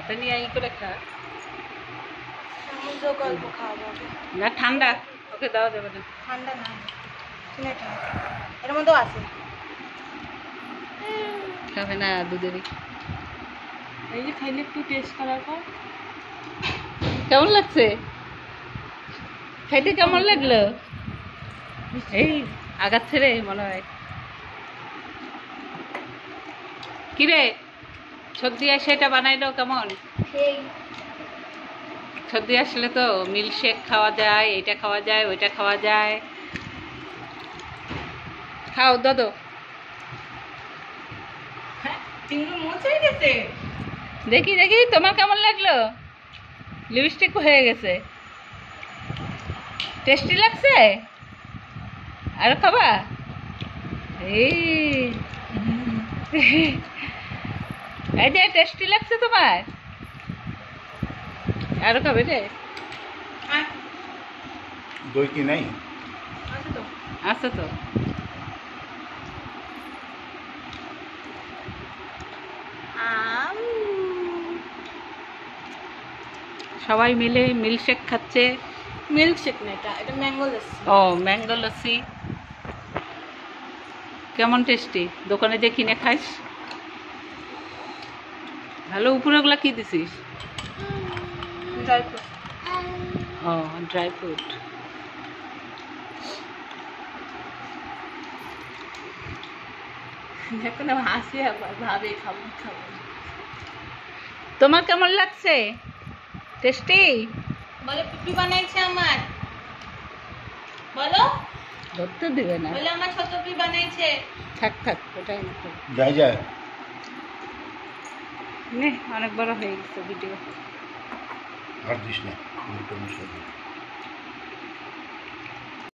হাতে নিয়ে ই করে খা। গল্প খাওয়াবো না ঠান্ডা, ওকে দেওয়া যাবে না। ঠান্ডা না, এর মধ্যেও আছে। খাবে না দুধেরই। এই যে খাইলে একটু টেস্ট করার পর কেমন লাগছে? খাইতে কেমন লাগলো? এই আঘাত ছেড়ে মনে হয়। কিরে সর্দি আসে এটা বানাইলো কেমন? সর্দি আসলে তো মিল্কশেক খাওয়া যায়, এটা খাওয়া যায়, ওইটা খাওয়া যায়। খাও দাদো। দেখি দেখি তোমার কেমন লাগলো? লিপস্টিক হয়ে গেছে, টেস্টি লাগছে? আর খাবা? এই যে টেস্টি লাগছে তোমার? আরো খাবে রে? দই কি নাই? আছে তো। সবাই মিলে মিল্কশেক খাচ্ছে। মিল্কশেক না, এটা ম্যাঙ্গো লস্যি। ও ম্যাঙ্গো লস্যি কেমন টেস্টি? দোকানে যে কিনে খাইস ভালো। উপরে ওগুলা কি দিছিস? Dry fruit. ও ড্রাই ফ্রুট। এখন হাসি আবার ভাবে খাবো খাবো। তোমার কেমন লাগছে? টেস্টি? বলে পিপি বানাইছে আমার, বলো ধরতে দিবে না। বলে আমার ছোট পিপি বানাইছে। থাক থাক ওটাই না। যায় যায় নে অনেক বড় হয়ে গেছে ভিডিও। আর দিস না,